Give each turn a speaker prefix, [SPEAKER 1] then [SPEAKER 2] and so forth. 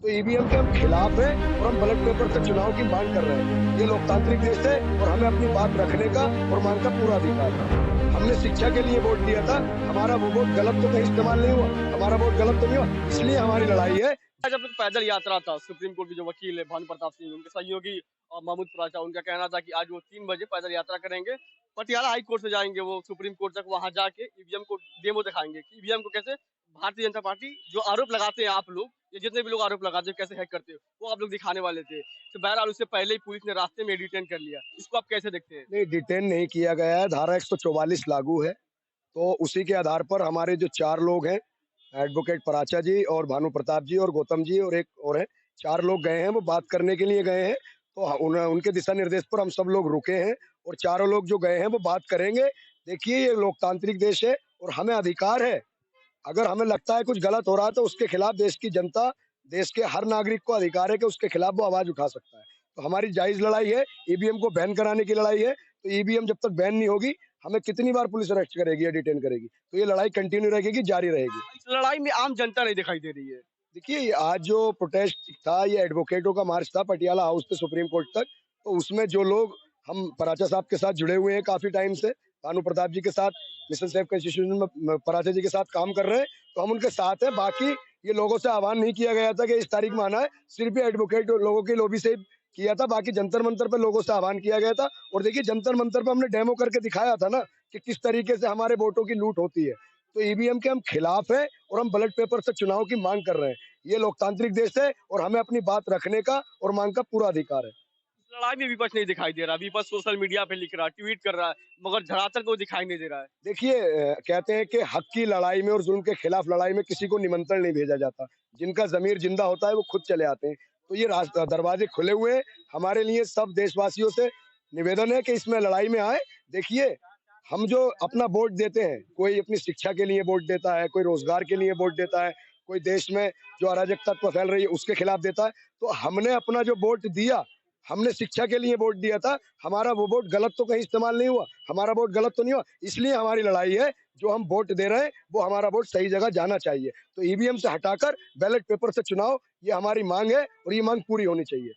[SPEAKER 1] तो ईवीएम के हम खिलाफ हैं और हम बैलेट पेपर से चुनाव की मांग कर रहे हैं। ये लोकतांत्रिक देश है और हमें अपनी बात रखने का और मांग का पूरा अधिकार है। हमने शिक्षा के लिए वोट दिया था, हमारा वो वोट गलत तो कहीं इस्तेमाल नहीं हुआ, हमारा वोट गलत तो नहीं हुआ, इसलिए हमारी लड़ाई है।
[SPEAKER 2] जब एक पैदल यात्रा था, सुप्रीम कोर्ट के जो वकील है भानु प्रताप सिंह, उनके सहयोगी महमूद प्राचा, उनका कहना था कि आज वो 3 बजे पैदल यात्रा करेंगे, पटियाला हाई कोर्ट से जाएँगे वो सुप्रीम कोर्ट तक, वहाँ जाके ईवीएम को डेमो दिखाएँगे कि ईवीएम को कैसे भारतीय जनता पार्टी जो आरोप लगाते हैं आप लोग, या जितने भी लोग आरोप लगाते हैं कैसे हैक करते हो, वो आप लोग दिखाने वाले थे। तो बहरहाल उससे पहले ही पुलिस ने रास्ते में डिटेन कर लिया। इसको आप कैसे देखते हैं?
[SPEAKER 1] नहीं, डिटेन नहीं किया गया है, धारा 144 लागू है। तो उसी के आधार पर हमारे जो 4 लोग हैं, एडवोकेट पराचा जी और भानु प्रताप जी और गौतम जी और एक और हैं, 4 लोग गए हैं, वो बात करने के लिए गए हैं। तो उनके दिशा निर्देश पर हम सब लोग रुके हैं और चारों लोग जो गए हैं वो बात करेंगे। देखिए, ये लोकतांत्रिक देश है और हमें अधिकार है, अगर हमें लगता है कुछ गलत हो रहा है तो उसके खिलाफ देश की जनता, देश के हर नागरिक को अधिकार है कि उसके खिलाफ वो आवाज उठा सकता है। तो हमारी जायज लड़ाई है, ईवीएम को बैन कराने की लड़ाई है। तो ईवीएम जब तक बैन नहीं होगी, हमें कितनी बार पुलिस अरेस्ट करेगी या डिटेन करेगी, तो ये लड़ाई कंटिन्यू रहेगी, जारी रहेगी।
[SPEAKER 2] इस लड़ाई में आम जनता नहीं दिखाई दे रही है।
[SPEAKER 1] देखिए, आज जो प्रोटेस्ट था, ये एडवोकेटों का मार्च था पटियाला हाउस से सुप्रीम कोर्ट तक। तो उसमें जो लोग, हम पराचा साहब के साथ जुड़े हुए हैं काफ़ी टाइम से, भानु प्रताप जी के साथ, मिशन सेफ का इंस्टीट्यूशन में पराचा जी के साथ काम कर रहे हैं, तो हम उनके साथ हैं। बाकी ये लोगों से आह्वान नहीं किया गया था कि इस तारीख में आना है, सिर्फ़ ये एडवोकेट लोगों की लॉबी से किया था। बाकी जंतर-मंतर पे लोगों से आह्वान किया गया था और देखिए, जंतर-मंतर पे हमने डेमो करके दिखाया था ना कि किस तरीके से हमारे वोटों की लूट होती है। तो ईवीएम के हम खिलाफ हैं और हम बैलेट पेपर से चुनाव की मांग कर रहे हैं। ये लोकतांत्रिक देश है और हमें अपनी बात रखने का और मांग का पूरा अधिकार है।
[SPEAKER 2] इस लड़ाई में विपक्ष नहीं दिखाई दे रहा। विपक्ष सोशल मीडिया पे लिख रहा है, ट्वीट कर रहा है, मगर धरातल को दिखाई नहीं दे रहा है।
[SPEAKER 1] देखिए, कहते हैं कि हक की लड़ाई में और जुल्म के खिलाफ लड़ाई में किसी को निमंत्रण नहीं भेजा जाता। जिनका ज़मीर जिंदा होता है वो खुद चले आते हैं। तो ये दरवाजे खुले हुए हैं। हमारे लिए सब देशवासियों से निवेदन है कि इसमें लड़ाई में आए। देखिए, हम जो अपना वोट देते हैं, कोई अपनी शिक्षा के लिए वोट देता है, कोई रोजगार के लिए वोट देता है, कोई देश में जो अराजक तत्व फैल रही है उसके खिलाफ देता है। तो हमने अपना जो वोट दिया, हमने शिक्षा के लिए वोट दिया था, हमारा वो वोट गलत तो कहीं इस्तेमाल नहीं हुआ, हमारा वोट गलत तो नहीं हुआ, इसलिए हमारी लड़ाई है। जो हम वोट दे रहे हैं, वो हमारा वोट सही जगह जाना चाहिए। तो ईवीएम से हटाकर बैलेट पेपर से चुनाव, ये हमारी मांग है और ये मांग पूरी होनी चाहिए।